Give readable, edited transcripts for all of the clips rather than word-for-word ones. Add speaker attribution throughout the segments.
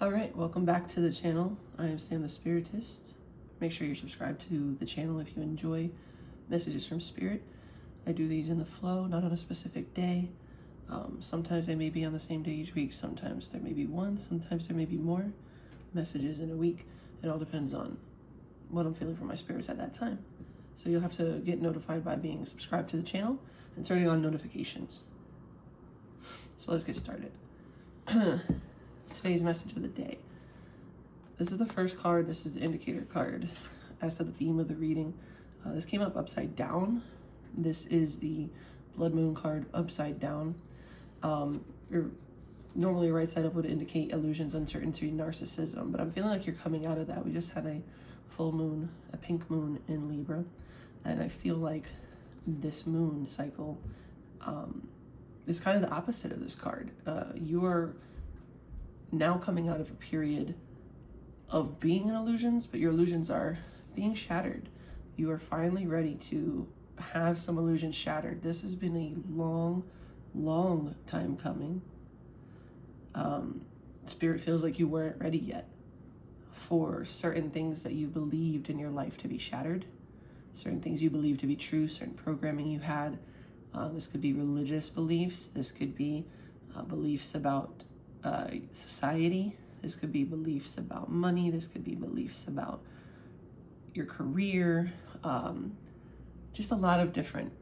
Speaker 1: Alright, welcome back to the channel. I am Sam the Spiritist. Make sure you're subscribed to the channel if you enjoy messages from Spirit. I do these in the flow, not on a specific day. Sometimes they may be on the same day each week, sometimes there may be one, sometimes there may be more messages in a week. It all depends on what I'm feeling from my spirits at that time. So you'll have to get notified by being subscribed to the channel and turning on notifications. So let's get started. Today's message of the day. This is the first card. This is the indicator card as to the theme of the reading. This came up upside down. This is the blood moon card upside down. Normally right side up would indicate illusions, uncertainty, narcissism, but I'm feeling like you're coming out of that. We just had a full moon, a pink moon in Libra, and I feel like this moon cycle is kind of the opposite of this card. You are now coming out of a period of being in illusions, but your illusions are being shattered. You are finally ready to have some illusions shattered. This has been a long time coming. Spirit feels like you weren't ready yet for certain things that you believed in your life to be shattered, certain things you believed to be true, certain programming you had. This could be religious beliefs. This could be beliefs about society. This could be beliefs about money. This could be beliefs about your career. Just a lot of different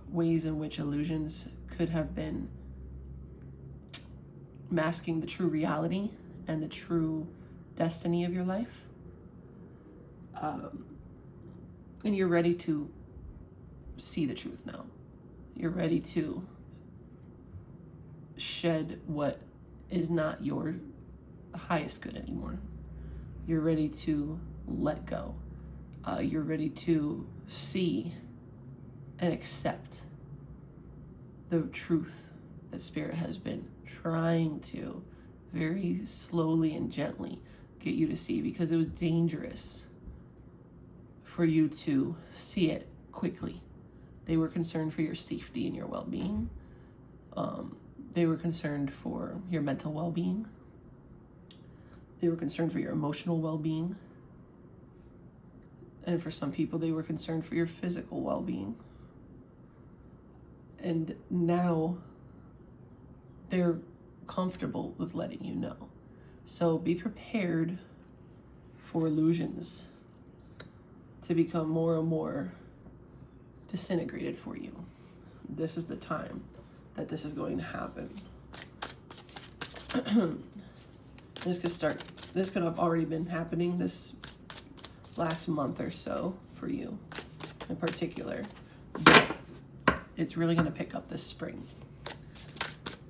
Speaker 1: ways in which illusions could have been masking the true reality and the true destiny of your life. And you're ready to see the truth now. You're ready to shed what is not your highest good anymore. You're ready to let go. You're ready to see and accept the truth that Spirit has been trying to very slowly and gently get you to see, because it was dangerous for you to see it quickly. They were concerned for your safety and your well-being. They were concerned for your mental well-being. They were concerned for your emotional well-being. And for some people, they were concerned for your physical well-being. And now they're comfortable with letting you know. So be prepared for illusions to become more and more disintegrated for you. This is the time that this is going to happen. This could have already been happening this last month or so for you in particular, but it's really going to pick up this spring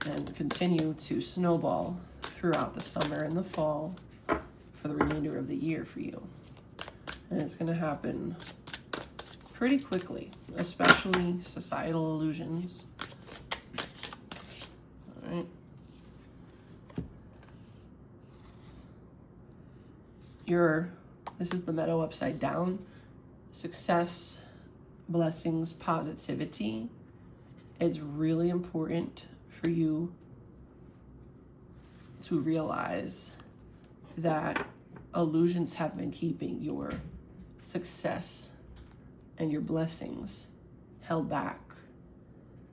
Speaker 1: and continue to snowball throughout the summer and the fall for the remainder of the year for you. And it's going to happen pretty quickly, especially societal illusions. All right. This is the meadow upside down. Success, blessings, positivity. It's really important for you to realize that illusions have been keeping your success and your blessings held back.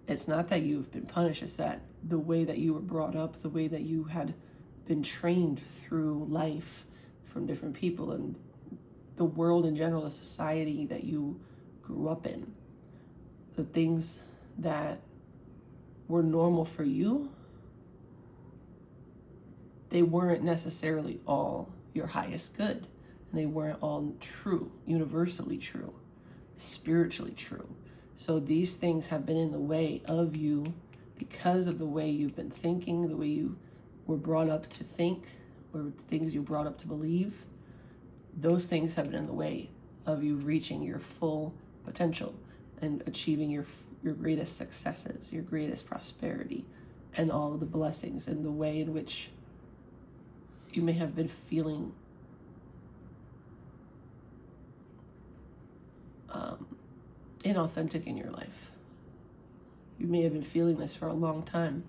Speaker 1: It's not that you've been punished, it's that the way that you were brought up, the way that you had been trained through life from different people and the world in general, the society that you grew up in, the things that were normal for you, they weren't necessarily all your highest good, and they weren't all true, universally true, spiritually true. So these things have been in the way of you because of the way you've been thinking, the way you were brought up to think, or things you were brought up to believe. Those things have been in the way of you reaching your full potential and achieving your greatest successes, your greatest prosperity, and all of the blessings, and the way in which you may have been feeling inauthentic in your life. You may have been feeling this for a long time.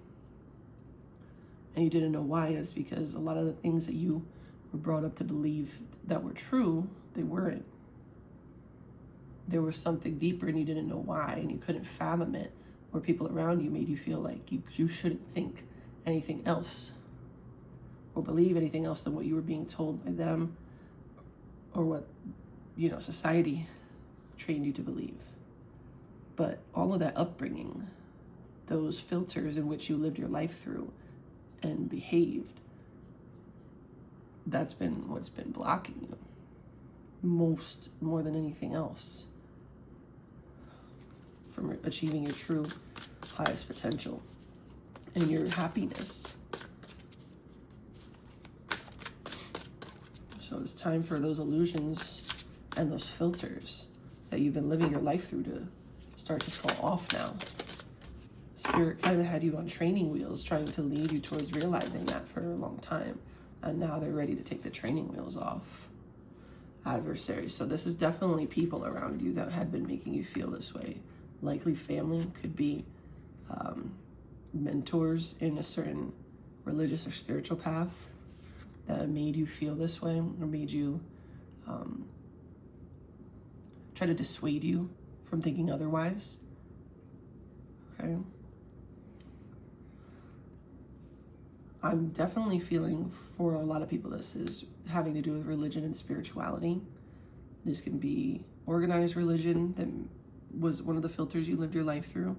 Speaker 1: and you didn't know why. And it's because a lot of the things that you were brought up to believe that were true, they weren't. There was something deeper and you didn't know why, and you couldn't fathom it, or people around you made you feel like you shouldn't think anything else or believe anything else than what you were being told by them, or what, you know, society trained you to believe. But all of that upbringing, those filters in which you lived your life through and behaved, that's been what's been blocking you more than anything else from achieving your true highest potential and your happiness. So it's time for those illusions and those filters that you've been living your life through to start to fall off now. Spirit kind of had you on training wheels, trying to lead you towards realizing that for a long time. And now they're ready to take the training wheels off. Adversaries. So this is definitely people around you that had been making you feel this way. Likely family, could be mentors in a certain religious or spiritual path that made you feel this way, or made you try to dissuade you from thinking otherwise. Okay. I'm definitely feeling for a lot of people this is having to do with religion and spirituality. This can be organized religion that was one of the filters you lived your life through.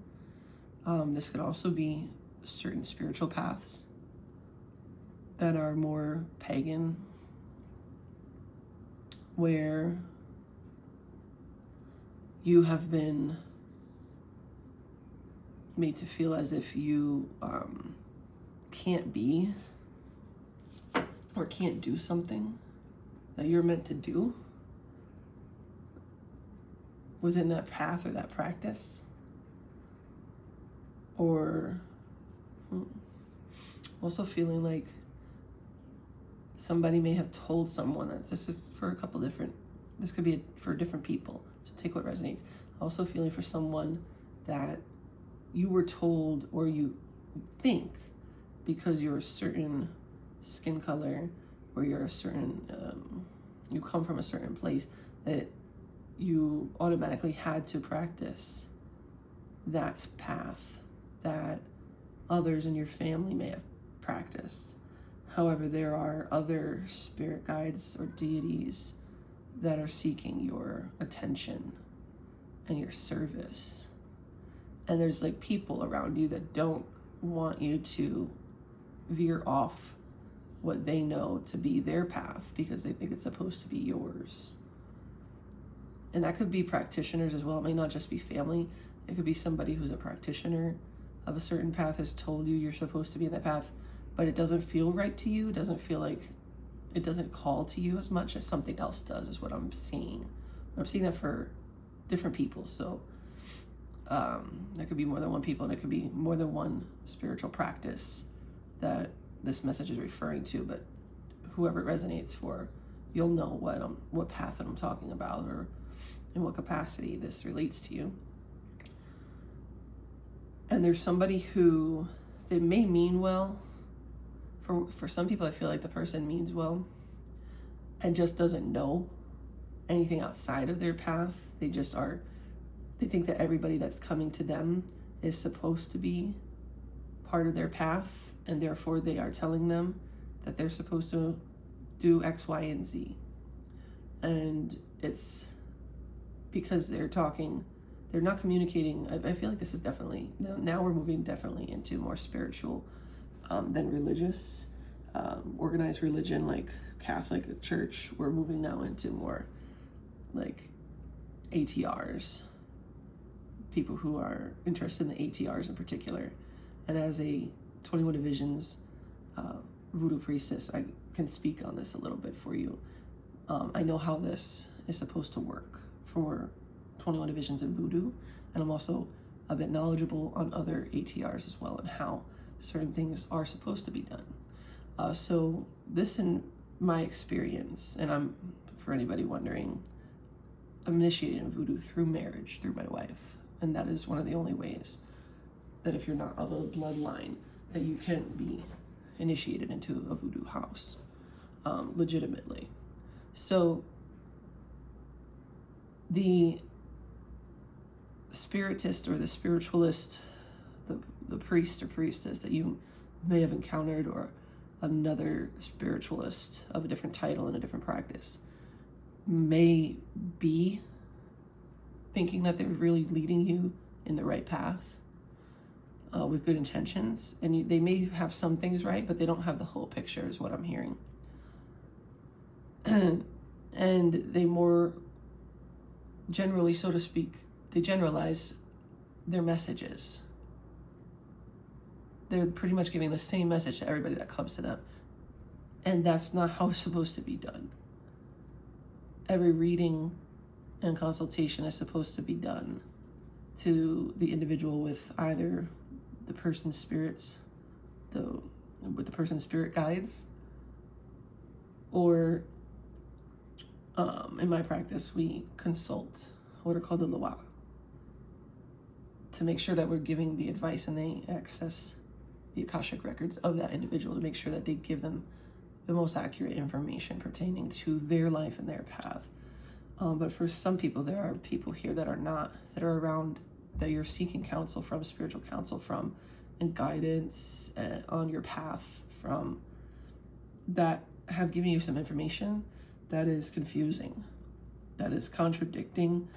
Speaker 1: This could also be certain spiritual paths that are more pagan, where you have been made to feel as if you can't be or can't do something that you're meant to do within that path or that practice. Or also feeling like somebody may have told someone that this is for a couple different, this could be for different people, so take what resonates. Also feeling for someone that you were told, or you think because you're a certain skin color, or you're a certain, you come from a certain place, that you automatically had to practice that path that others in your family may have practiced. However, there are other spirit guides or deities that are seeking your attention and your service. And there's like people around you that don't want you to veer off what they know to be their path because they think it's supposed to be yours. And that could be practitioners as well. It may not just be family. It could be somebody who's a practitioner of a certain path has told you you're supposed to be in that path, but it doesn't feel right to you. It doesn't feel like, it doesn't call to you as much as something else does, is what I'm seeing. I'm seeing that for different people. So that could be more than one people, and it could be more than one spiritual practice that this message is referring to, but whoever it resonates for, you'll know what path I'm talking about, or in what capacity this relates to you. And there's somebody who, they may mean well. For some people, I feel like the person means well and just doesn't know anything outside of their path. They just are, they think that everybody that's coming to them is supposed to be part of their path, and therefore they are telling them that they're supposed to do X, Y, and Z. And it's because they're not communicating. I feel like this is definitely, now we're moving definitely into more spiritual than religious. Organized religion like Catholic Church, we're moving now into more like ATRs, people who are interested in the ATRs in particular. And as a 21 Divisions Voodoo Priestess, I can speak on this a little bit for you. I know how this is supposed to work for 21 Divisions in Voodoo, and I'm also a bit knowledgeable on other ATRs as well, and how certain things are supposed to be done. So this, in my experience, and I'm, for anybody wondering, I'm initiated in Voodoo through marriage, through my wife, and that is one of the only ways that if you're not of a bloodline that you can be initiated into a voodoo house, legitimately. So the spiritist or the spiritualist, the priest or priestess that you may have encountered, or another spiritualist of a different title in a different practice, may be thinking that they're really leading you in the right path with good intentions, and they may have some things right, but they don't have the whole picture, is what I'm hearing. And they more generally, so to speak, they generalize their messages. They're pretty much giving the same message to everybody that comes to them. And that's not how it's supposed to be done. Every reading and consultation is supposed to be done to the individual with either the person's spirits, with the person's spirit guides, or in my practice, we consult what are called the Loa to make sure that we're giving the advice and they access the Akashic records of that individual to make sure that they give them the most accurate information pertaining to their life and their path. But for some people, there are people here that are not, that are around, that you're seeking counsel from, spiritual counsel from, and guidance on your path from, that have given you some information that is confusing, that is contradicting.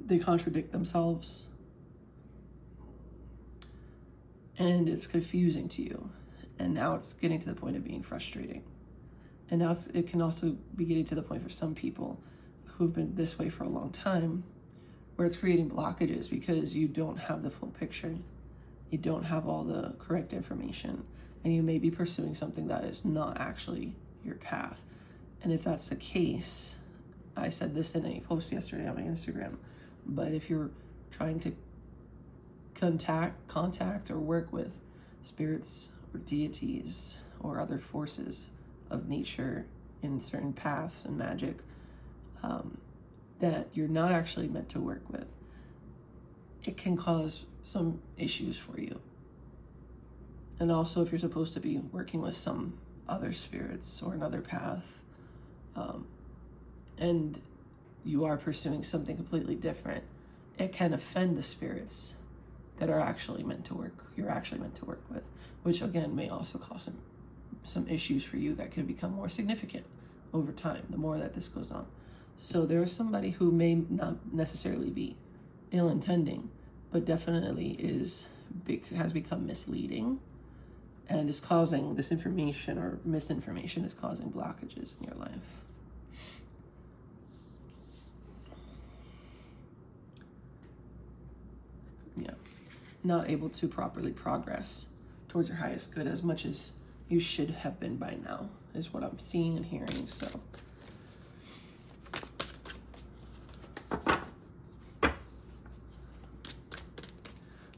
Speaker 1: They contradict themselves, and it's confusing to you. And now it's getting to the point of being frustrating. And now it can also be getting to the point for some people who've been this way for a long time, where it's creating blockages because you don't have the full picture. You don't have all the correct information, and you may be pursuing something that is not actually your path. And if that's the case, I said this in a post yesterday on my Instagram, but if you're trying to contact or work with spirits or deities or other forces of nature in certain paths and magic that you're not actually meant to work with, it can cause some issues for you. And also, if you're supposed to be working with some other spirits or another path, and you are pursuing something completely different, it can offend the spirits that are actually meant to work, you're actually meant to work with, which again may also cause some issues for you that can become more significant over time, the more that this goes on. So there's somebody who may not necessarily be ill-intending, but definitely has become misleading and is causing this information or misinformation is causing blockages in your life. Yeah, not able to properly progress towards your highest good as much as you should have been by now, is what I'm seeing and hearing. So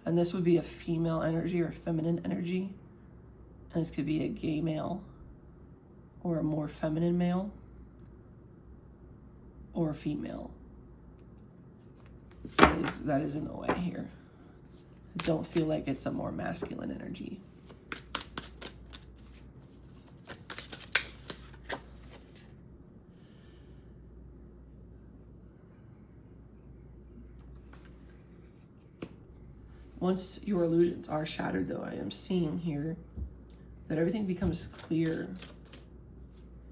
Speaker 1: and this would be a female energy or feminine energy, and this could be a gay male or a more feminine male or a female. That is in the way here. I don't feel like it's a more masculine energy. Once your illusions are shattered, though, I am seeing here that everything becomes clear.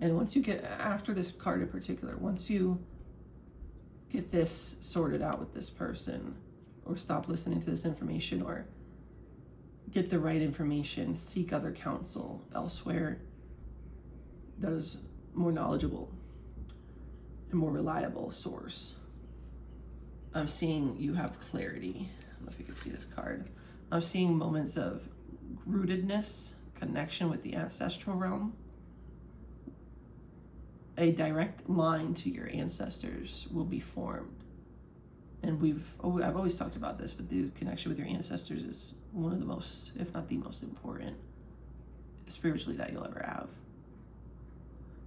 Speaker 1: And once you get, after this card in particular, once you get this sorted out with this person, or stop listening to this information, or get the right information, seek other counsel elsewhere that is more knowledgeable and more reliable source, I'm seeing you have clarity. I don't know if you can see this card. I'm seeing moments of rootedness, connection with the ancestral realm. A direct line to your ancestors will be formed. And I've always talked about this, but the connection with your ancestors is one of the most, if not the most important, spiritually, that you'll ever have.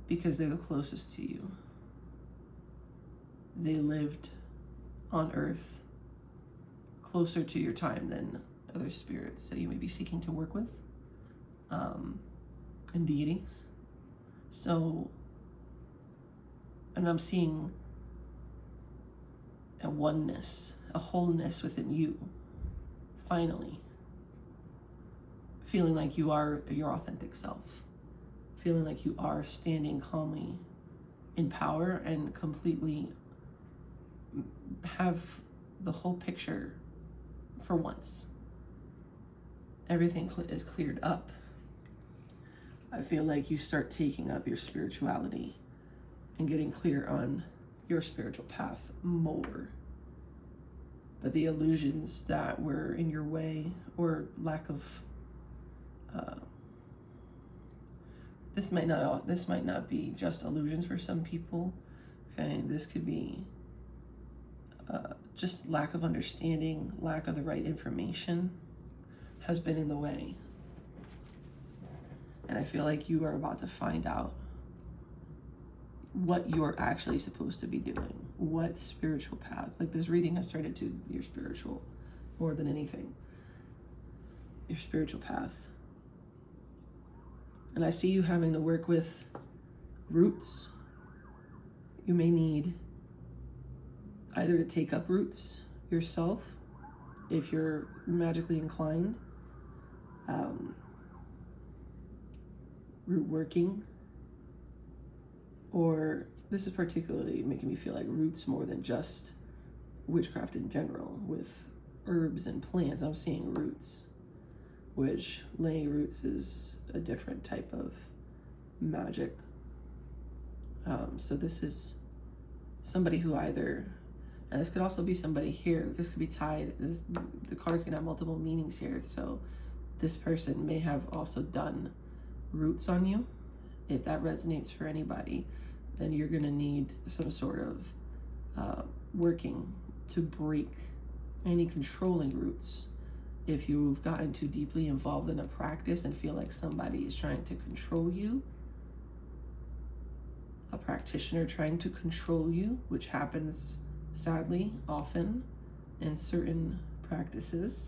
Speaker 1: Because they're the closest to you. They lived on Earth closer to your time than other spirits that you may be seeking to work with, and deities. So, and I'm seeing a oneness, a wholeness within you, finally. Feeling like you are your authentic self. Feeling like you are standing calmly in power and completely have the whole picture for once. Everything is cleared up. I feel like you start taking up your spirituality and getting clear on your spiritual path more. But the illusions that were in your way, or lack of this might not be just illusions for some people. Okay, this could be just lack of understanding, lack of the right information has been in the way. And I feel like you are about to find out what you're actually supposed to be doing. What spiritual path. Like, this reading has started to your spiritual more than anything. Your spiritual path. And I see you having to work with roots. You may need either to take up roots yourself, if you're magically inclined, root working, or this is particularly making me feel like roots more than just witchcraft in general, with herbs and plants. I'm seeing roots, which laying roots is a different type of magic. So this is somebody who either, and this could also be somebody here, this could be tied, the cards can have multiple meanings here, so this person may have also done roots on you. If that resonates for anybody, then you're going to need some sort of working to break any controlling roots. If you've gotten too deeply involved in a practice and feel like somebody is trying to control you, a practitioner trying to control you, which happens sadly often in certain practices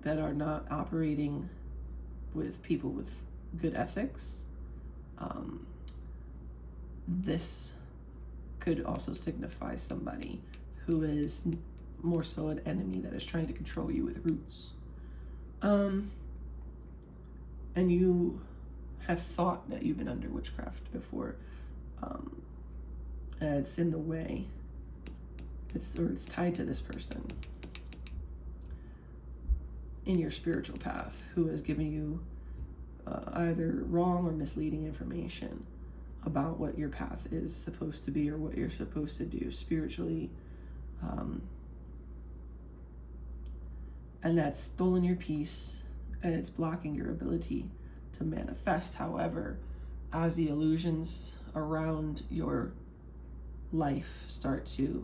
Speaker 1: that are not operating with people with good ethics, this could also signify somebody who is more so an enemy that is trying to control you with roots. And you have thought that you've been under witchcraft before, and it's in the way, it's tied to this person in your spiritual path who has given you either wrong or misleading information about what your path is supposed to be or what you're supposed to do spiritually, and that's stolen your peace, and it's blocking your ability to manifest. However, as the illusions around your life start to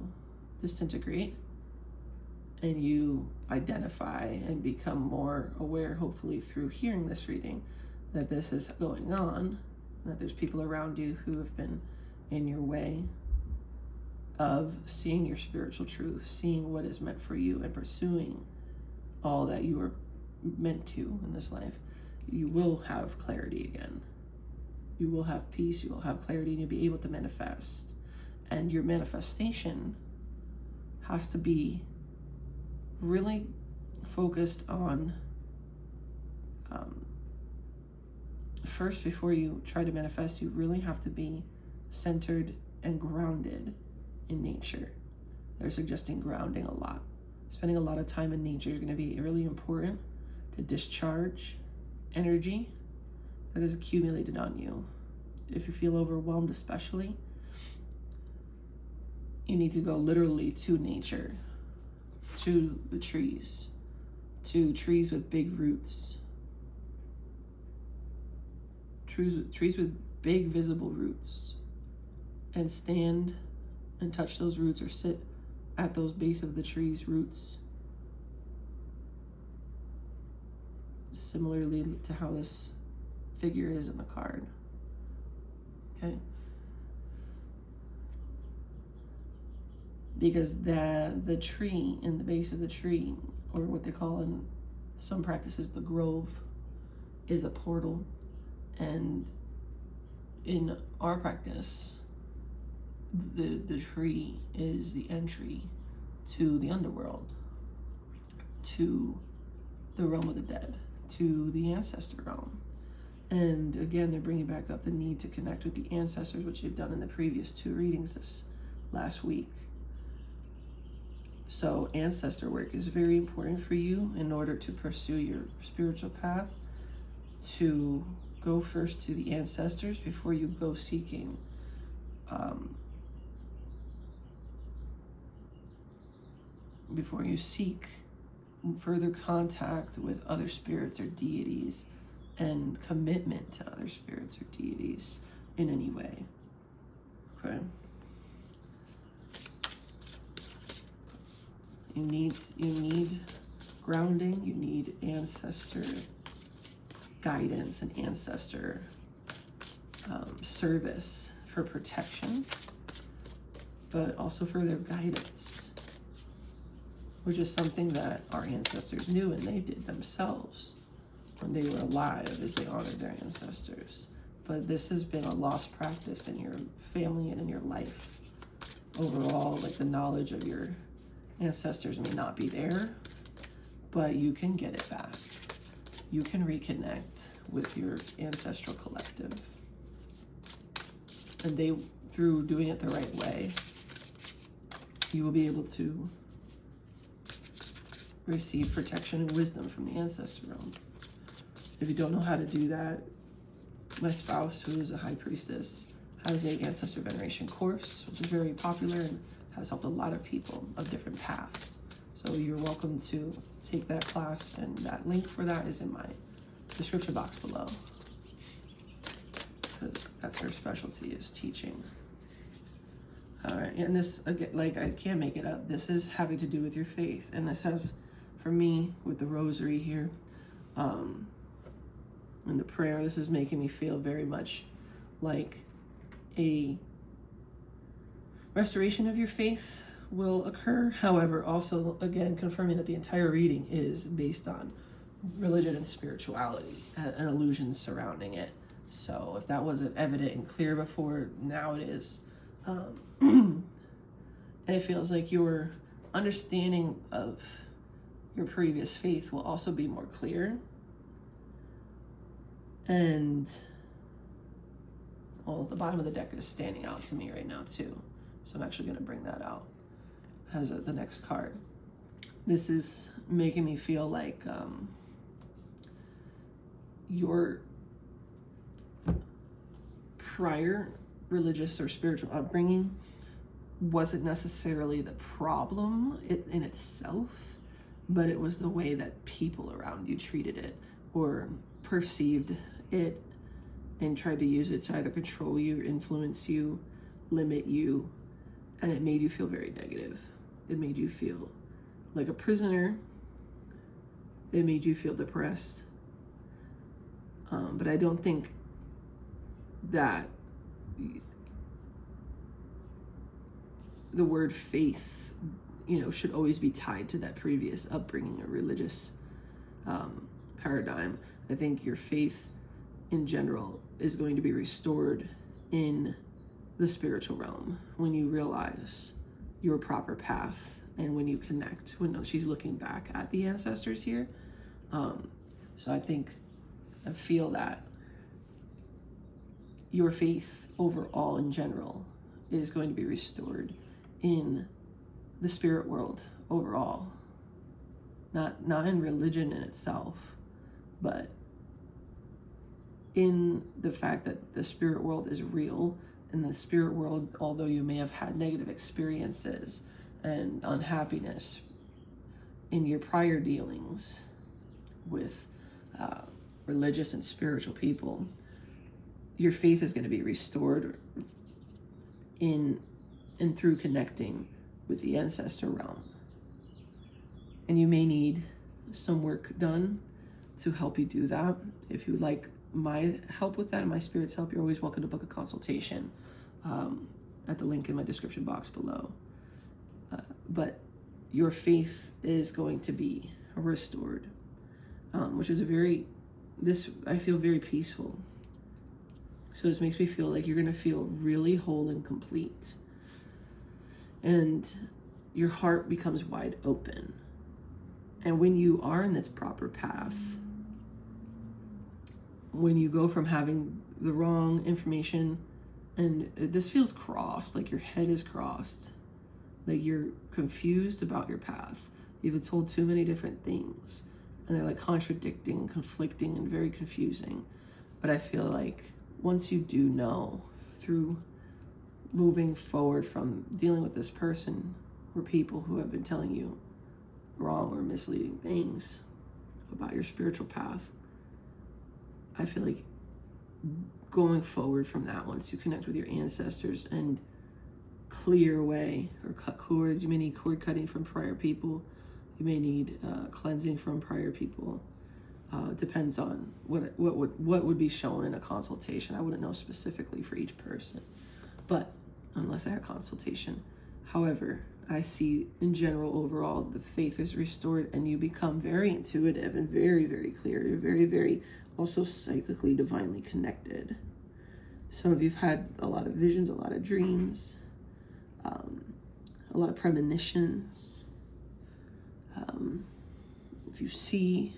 Speaker 1: disintegrate and you identify and become more aware, hopefully through hearing this reading, that this is going on, that there's people around you who have been in your way of seeing your spiritual truth, seeing what is meant for you, and pursuing all that you are meant to in this life, you will have clarity again. You will have peace, you will have clarity, and you'll be able to manifest. And your manifestation has to be really focused on, first, before you try to manifest, you really have to be centered and grounded in nature. They're suggesting grounding a lot. Spending a lot of time in nature is going to be really important to discharge energy that is accumulated on you. If you feel overwhelmed especially, you need to go literally to nature, to the trees, to trees with big roots, trees with big visible roots, and stand and touch those roots or sit at those base of the tree's roots. Similarly to how this figure is in the card. Okay? Because the tree, in the base of the tree, or what they call in some practices the grove, is a portal. And in our practice, the tree is the entry to the underworld, to the realm of the dead, to the ancestor realm. And again, they're bringing back up the need to connect with the ancestors, which you've done in the previous 2 readings this last week. So ancestor work is very important for you in order to pursue your spiritual path, to go first to the ancestors before you go seeking before you seek further contact with other spirits or deities and commitment to other spirits or deities in any way. Okay. You need grounding, you need ancestor guidance and ancestor service for protection, but also for their guidance, which is something that our ancestors knew and they did themselves when they were alive, as they honored their ancestors. But this has been a lost practice in your family and in your life overall. Like, the knowledge of your ancestors may not be there, but you can get it back. You can reconnect with your ancestral collective. And they, through doing it the right way, you will be able to receive protection and wisdom from the ancestor realm. If you don't know how to do that, my spouse, who is a high priestess, has an ancestor veneration course, which is very popular and has helped a lot of people of different paths. So you're welcome to take that class, and that link for that is in my description box below, because that's her specialty, is teaching. All right, and this, again, like, I can't make it up. This is having to do with your faith, and this has, for me, with the rosary here, and the prayer, this is making me feel very much like a restoration of your faith will occur. However, also, again, confirming that the entire reading is based on religion and spirituality and illusions surrounding it. So if that wasn't evident and clear before, now it is. And it feels like your understanding of your previous faith will also be more clear. And, well, the bottom of the deck is standing out to me right now too. So I'm actually going to bring that out as the next card. This is making me feel like your prior religious or spiritual upbringing wasn't necessarily the problem in itself, but it was the way that people around you treated it or perceived it and tried to use it to either control you, influence you, limit you, and it made you feel very negative. It made you feel like a prisoner. It made you feel depressed. But I don't think that the word faith, should always be tied to that previous upbringing or religious paradigm. I think your faith in general is going to be restored in the spiritual realm when you realize your proper path and when you connect, when she's looking back at the ancestors here. So I feel that your faith overall in general is going to be restored in the spirit world overall, not in religion in itself, but in the fact that the spirit world is real. In the spirit world, although you may have had negative experiences and unhappiness in your prior dealings with religious and spiritual people, your faith is going to be restored in and through connecting with the ancestor realm. And you may need some work done to help you do that. If you would like my help with that and my spirit's help, you're always welcome to book a consultation at the link in my description box below. But your faith is going to be restored, which is I feel very peaceful. So this makes me feel like you're going to feel really whole and complete. And your heart becomes wide open. And when you are in this proper path, when you go from having the wrong information, and this feels crossed, like your head is crossed, like you're confused about your path. You've been told too many different things, and they're like contradicting and conflicting and very confusing. But I feel like once you do know, through moving forward from dealing with this person or people who have been telling you wrong or misleading things about your spiritual path, I feel like going forward from that, once you connect with your ancestors and clear away or cut cords, you may need cord cutting from prior people, you may need cleansing from prior people. Depends on what would be shown in a consultation. I wouldn't know specifically for each person, but unless I had a consultation. However, I see in general, overall, the faith is restored and you become very intuitive and very, very clear. You're very, very also psychically, divinely connected. So if you've had a lot of visions, a lot of dreams, a lot of premonitions, if you see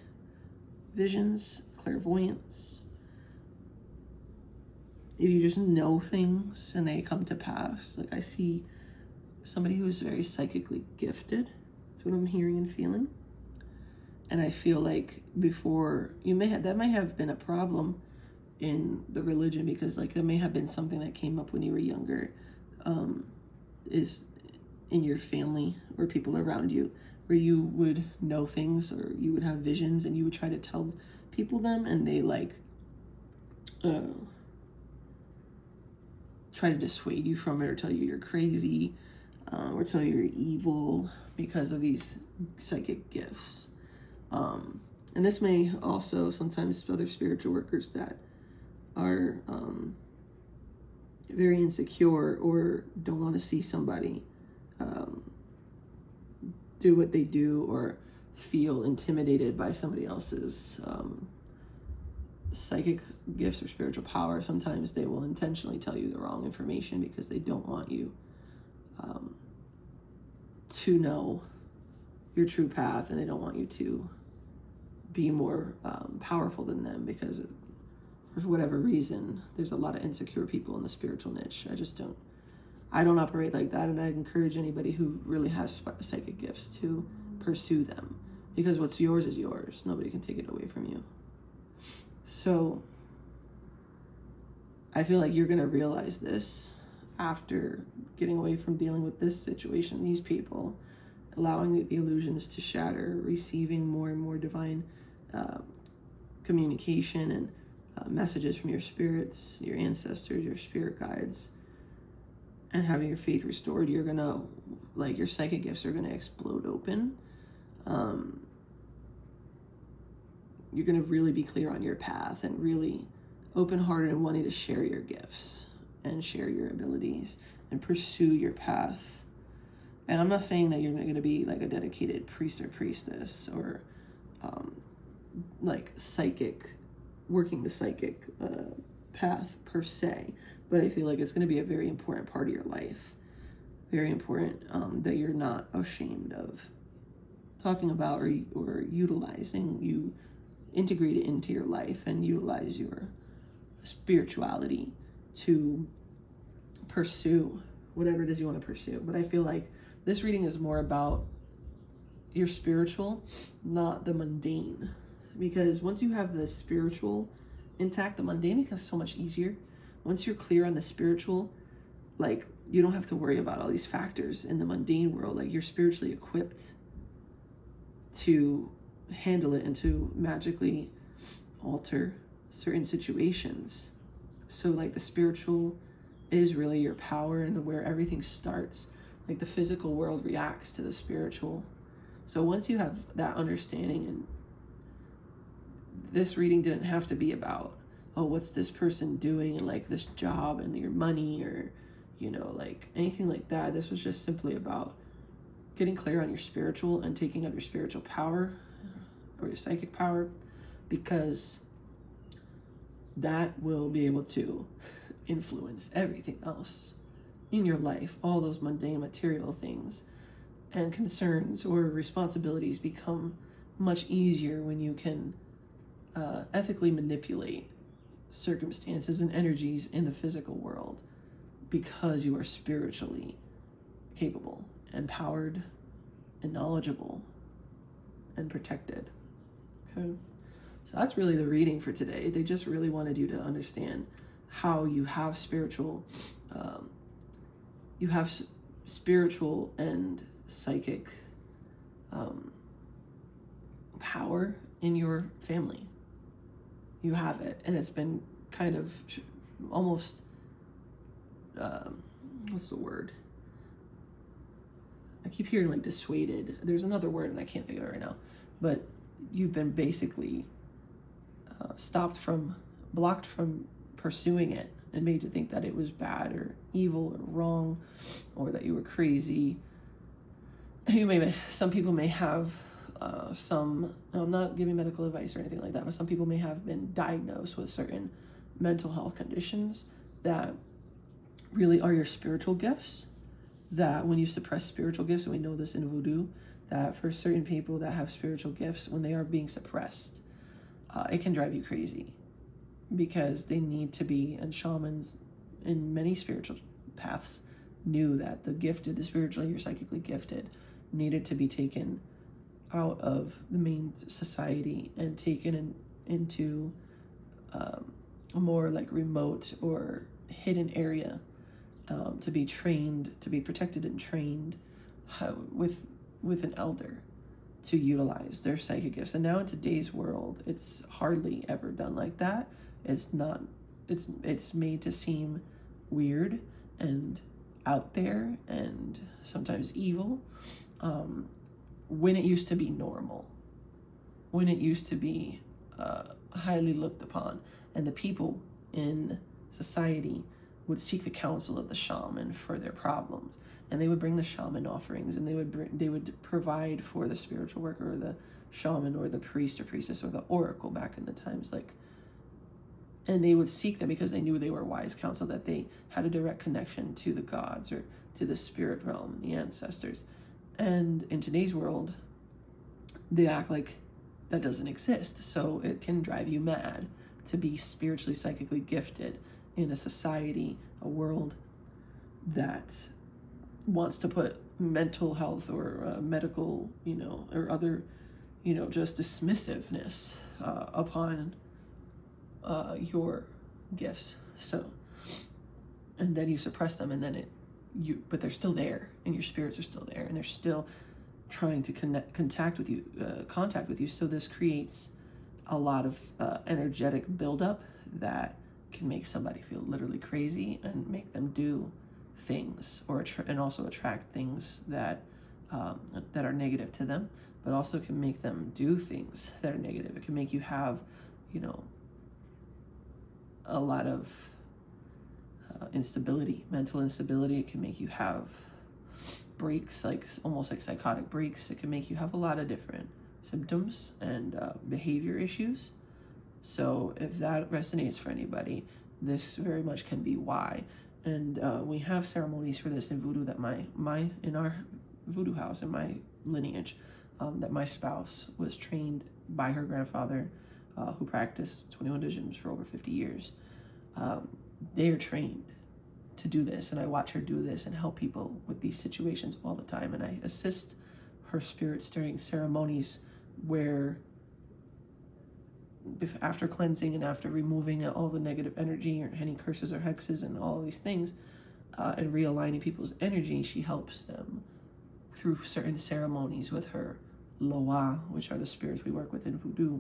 Speaker 1: visions, clairvoyance, if you just know things and they come to pass, like I see somebody who's very psychically gifted. That's what I'm hearing and feeling. And I feel like before, that might have been a problem in the religion, because like there may have been something that came up when you were younger, is in your family or people around you, where you would know things or you would have visions and you would try to tell people them, and they like try to dissuade you from it or tell you you're crazy, or tell you you're evil because of these psychic gifts. And this may also sometimes other spiritual workers that are very insecure or don't want to see somebody do what they do, or feel intimidated by somebody else's psychic gifts or spiritual power. Sometimes they will intentionally tell you the wrong information because they don't want you to know your true path, and they don't want you to be more powerful than them, because for whatever reason there's a lot of insecure people in the spiritual niche. I don't operate like that, and I'd encourage anybody who really has psychic gifts to pursue them, because what's yours is yours. Nobody can take it away from you. So I feel like you're going to realize this after getting away from dealing with this situation, these people, allowing the illusions to shatter, receiving more and more divine communication and messages from your spirits, your ancestors, your spirit guides, and having your faith restored. You're gonna, like, your psychic gifts are gonna explode open. You're gonna really be clear on your path and really open-hearted and wanting to share your gifts and share your abilities and pursue your path. And I'm not saying that you're gonna be like a dedicated priest or priestess, or like psychic, working the psychic path per se, but I feel like it's going to be a very important part of your life. Very important, that you're not ashamed of talking about or utilizing. You integrate it into your life and utilize your spirituality to pursue whatever it is you want to pursue. But I feel like this reading is more about your spiritual, not the mundane. Because once you have the spiritual intact, the mundane becomes so much easier. Once you're clear on the spiritual, like, you don't have to worry about all these factors in the mundane world. Like, you're spiritually equipped to handle it and to magically alter certain situations. So like the spiritual is really your power and where everything starts. Like the physical world reacts to the spiritual. So once you have that understanding, and this reading didn't have to be about, oh, what's this person doing and like this job and your money or, you know, like anything like that. This was just simply about getting clear on your spiritual and taking up your spiritual power or your psychic power, because that will be able to influence everything else in your life. All those mundane material things and concerns or responsibilities become much easier when you can ethically manipulate circumstances and energies in the physical world, because you are spiritually capable, empowered, and knowledgeable, and protected. Okay, so that's really the reading for today. They just really wanted you to understand how you have spiritual, spiritual and psychic power in your family. You have it, and it's been kind of almost, what's the word? I keep hearing like dissuaded. There's another word and I can't think of it right now, but you've been basically blocked from pursuing it, and made to think that it was bad or evil or wrong, or that you were crazy. Some people may have I'm not giving medical advice or anything like that, but some people may have been diagnosed with certain mental health conditions that really are your spiritual gifts. That when you suppress spiritual gifts, and we know this in Voodoo, that for certain people that have spiritual gifts, when they are being suppressed, it can drive you crazy, because they need to be, and shamans in many spiritual paths knew that the spiritually or psychically gifted needed to be taken out of the main society and taken into a more like remote or hidden area, to be trained, to be protected and trained with an elder to utilize their psychic gifts. And now in today's world, it's hardly ever done like that. It's made to seem weird and out there and sometimes evil, when it used to be normal, when it used to be highly looked upon, and the people in society would seek the counsel of the shaman for their problems, and they would bring the shaman offerings, and they would provide for the spiritual worker, or the shaman, or the priest or priestess, or the oracle back in the times, and they would seek them because they knew they were wise counsel, that they had a direct connection to the gods or to the spirit realm and the ancestors. And in today's world, they act like that doesn't exist. So it can drive you mad to be spiritually, psychically gifted in a society, a world that wants to put mental health or medical, or other, just dismissiveness upon your gifts. So, and then you suppress them, and then but they're still there, and your spirits are still there, and they're still trying to contact with you. So this creates a lot of energetic buildup that can make somebody feel literally crazy and make them do things, and also attract things that are negative to them, but also can make them do things that are negative. It can make you have, a lot of instability, mental instability. It can make you have breaks, almost like psychotic breaks. It can make you have a lot of different symptoms and behavior issues. So if that resonates for anybody, this very much can be why. And we have ceremonies for this in Voodoo that in our Voodoo house, in my lineage, that my spouse was trained by her grandfather, who practiced 21 visions for over 50 years. They are trained to do this, and I watch her do this and help people with these situations all the time. And I assist her spirits during ceremonies where, after cleansing and after removing all the negative energy or any curses or hexes and all these things, and realigning people's energy, she helps them through certain ceremonies with her loa, which are the spirits we work with in Voodoo,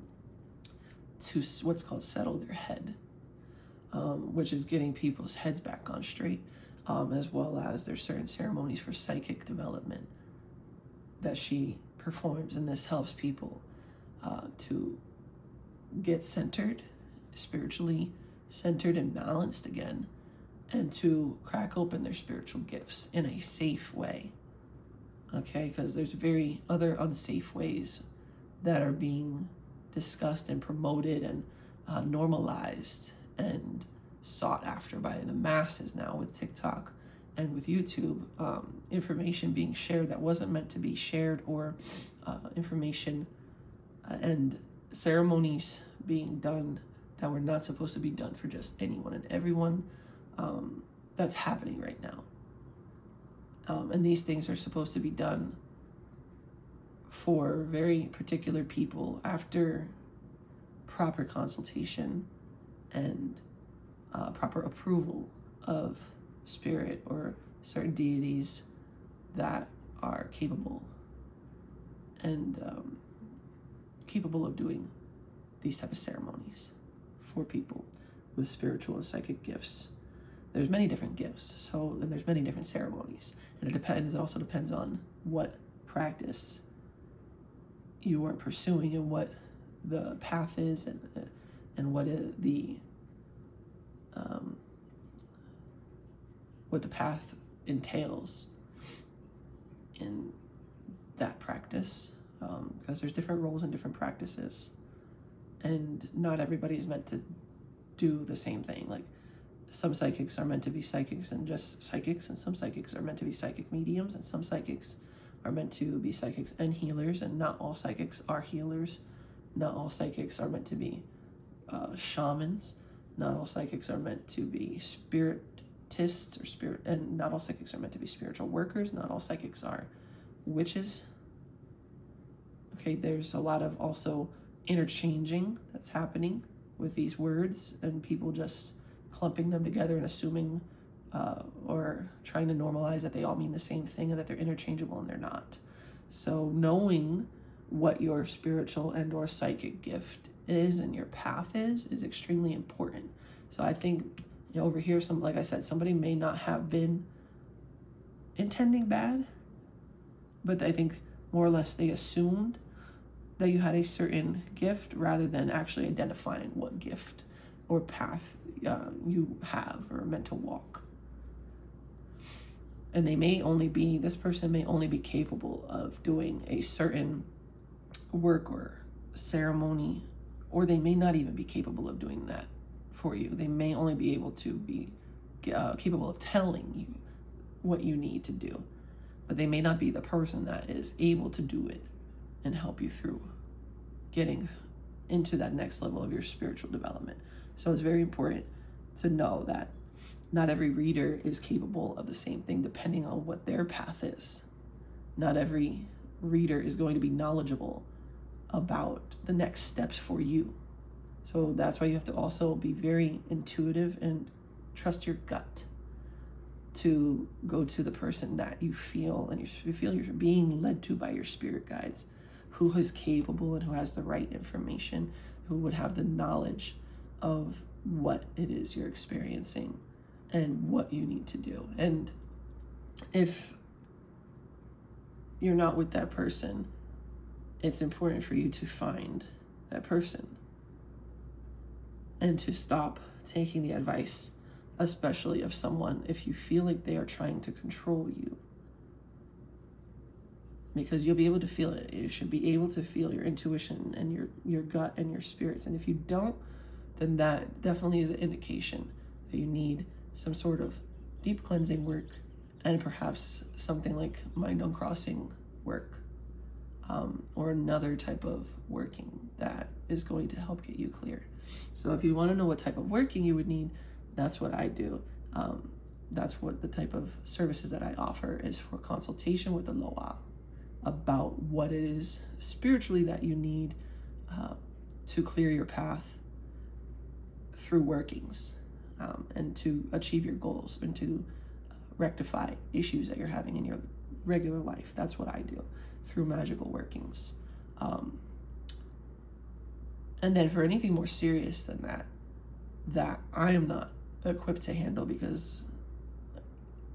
Speaker 1: to what's called settle their head, which is getting people's heads back on straight, as well as there's certain ceremonies for psychic development that she performs, and this helps people to get centered, spiritually centered and balanced again, and to crack open their spiritual gifts in a safe way. Okay, because there's other unsafe ways that are being discussed and promoted and normalized and sought after by the masses now with TikTok and with YouTube, information being shared that wasn't meant to be shared, or information and ceremonies being done that were not supposed to be done for just anyone and everyone. That's happening right now. And these things are supposed to be done for very particular people after proper consultation and proper approval of spirit or certain deities that are capable and capable of doing these type of ceremonies for people with spiritual and psychic gifts. There's many different gifts, and there's many different ceremonies, and it also depends on what practice you are pursuing and what the path is, and what the path entails in that practice, because there's different roles and different practices, and not everybody is meant to do the same thing. Like, some psychics are meant to be psychics and just psychics, and some psychics are meant to be psychic mediums, and some psychics are meant to be psychics and healers, and not all psychics are healers. Not all psychics are meant to be shamans. Not all psychics are meant to be spiritists and not all psychics are meant to be spiritual workers. Not all psychics are witches. Okay, there's a lot of also interchanging that's happening with these words, and people just clumping them together and assuming or trying to normalize that they all mean the same thing and that they're interchangeable, and they're not. So knowing what your spiritual and or psychic gift is and your path is extremely important. So I think, over here, like I said, somebody may not have been intending bad, but I think more or less they assumed that you had a certain gift rather than actually identifying what gift or path you have or are meant to walk. And this person may only be capable of doing a certain work or ceremony, or they may not even be capable of doing that for you. They may only be able to be capable of telling you what you need to do, but they may not be the person that is able to do it and help you through getting into that next level of your spiritual development. So it's very important to know that not every reader is capable of the same thing depending on what their path is. Not every reader is going to be knowledgeable about the next steps for you. So that's why you have to also be very intuitive and trust your gut to go to the person that you feel you're being led to by your spirit guides, who is capable and who has the right information, who would have the knowledge of what it is you're experiencing and what you need to do. And if you're not with that person, it's important for you to find that person and to stop taking the advice, especially of someone, if you feel like they are trying to control you. Because you'll be able to feel it. You should be able to feel your intuition and your gut and your spirits. And if you don't, then that definitely is an indication that you need some sort of deep cleansing work, and perhaps something like mind uncrossing work, or another type of working that is going to help get you clear. So if you want to know what type of working you would need, that's what I do. That's what the type of services that I offer is for consultation with the Loa about what it is spiritually that you need to clear your path through workings, and to achieve your goals and to rectify issues that you're having in your regular life. That's what I do through magical workings. And then for anything more serious than that I am not equipped to handle, because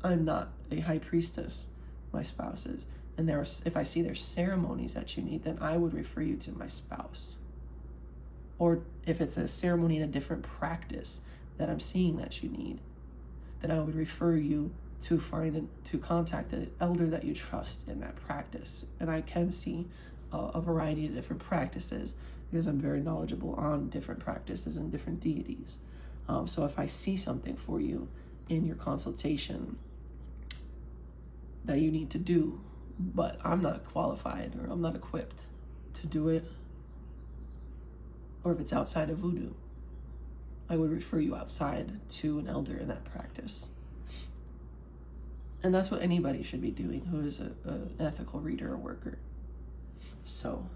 Speaker 1: I'm not a high priestess, my spouse is. And if I see there's ceremonies that you need, then I would refer you to my spouse. Or if it's a ceremony in a different practice that I'm seeing that you need, then I would refer you to contact an elder that you trust in that practice. And I can see a variety of different practices, because I'm very knowledgeable on different practices and different deities. So if I see something for you in your consultation that you need to do, but I'm not qualified or I'm not equipped to do it, or if it's outside of voodoo, I would refer you outside to an elder in that practice. And that's what anybody should be doing who is an ethical reader or worker. So,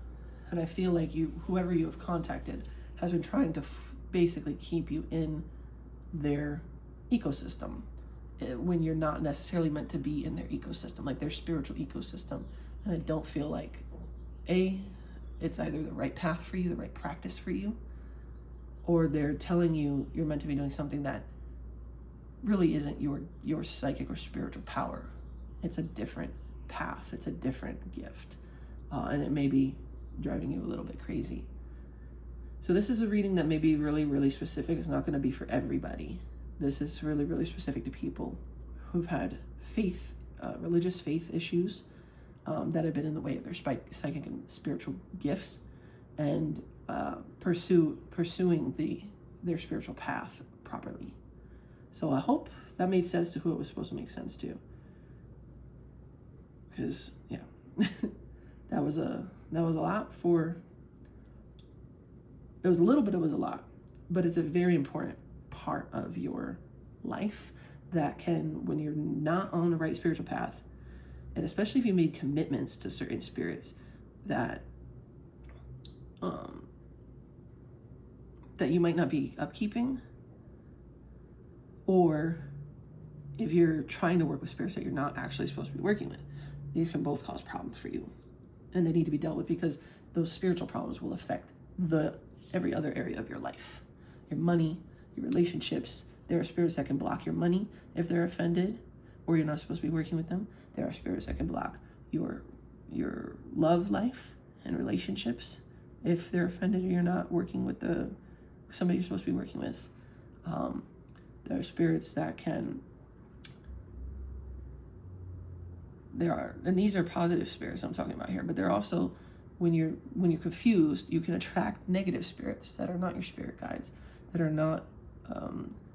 Speaker 1: and I feel like whoever you have contacted has been trying to basically keep you in their ecosystem when you're not necessarily meant to be in their ecosystem, like their spiritual ecosystem. And I don't feel like, it's either the right path for you, the right practice for you, or they're telling you you're meant to be doing something that really isn't your psychic or spiritual power. It's a different path. It's a different gift. And it may be driving you a little bit crazy. So this is a reading that may be really, really specific. It's not going to be for everybody. This is really, really specific to people who've had faith, religious faith issues that have been in the way of their psychic and spiritual gifts, and pursuing their spiritual path properly. So I hope that made sense to who it was supposed to make sense to. Because, yeah, that was a lot for, it was a little bit, it was a lot, but it's a very important part of your life that can, when you're not on the right spiritual path, and especially if you made commitments to certain spirits that that you might not be upkeeping, or if you're trying to work with spirits that you're not actually supposed to be working with, these can both cause problems for you, and they need to be dealt with, because those spiritual problems will affect every other area of your life, your money, your relationships. There are spirits that can block your money if they're offended or you're not supposed to be working with them. There are spirits that can block your love life and relationships if they're offended or you're not working with somebody you're supposed to be working with. There are spirits that can, and these are positive spirits I'm talking about here, but they're also, when you're confused, you can attract negative spirits that are not your spirit guides, that are not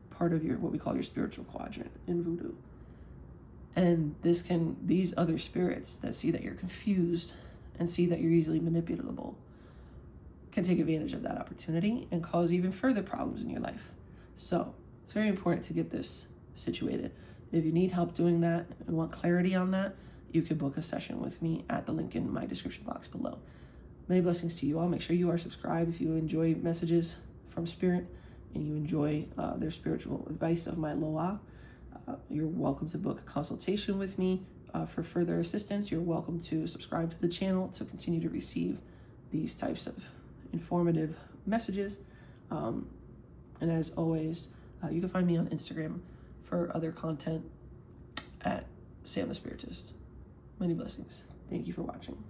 Speaker 1: part of what we call your spiritual quadrant in voodoo. And these other spirits that see that you're confused and see that you're easily manipulatable can take advantage of that opportunity and cause even further problems in your life. So it's very important to get this situated. If you need help doing that and want clarity on that, you can book a session with me at the link in my description box below. Many blessings to you all. Make sure you are subscribed if you enjoy messages from Spirit and you enjoy their spiritual advice of my Loa. You're welcome to book a consultation with me for further assistance. You're welcome to subscribe to the channel to continue to receive these types of informative messages. And as always, you can find me on Instagram for other content at Sam the Spiritist. Many blessings. Thank you for watching.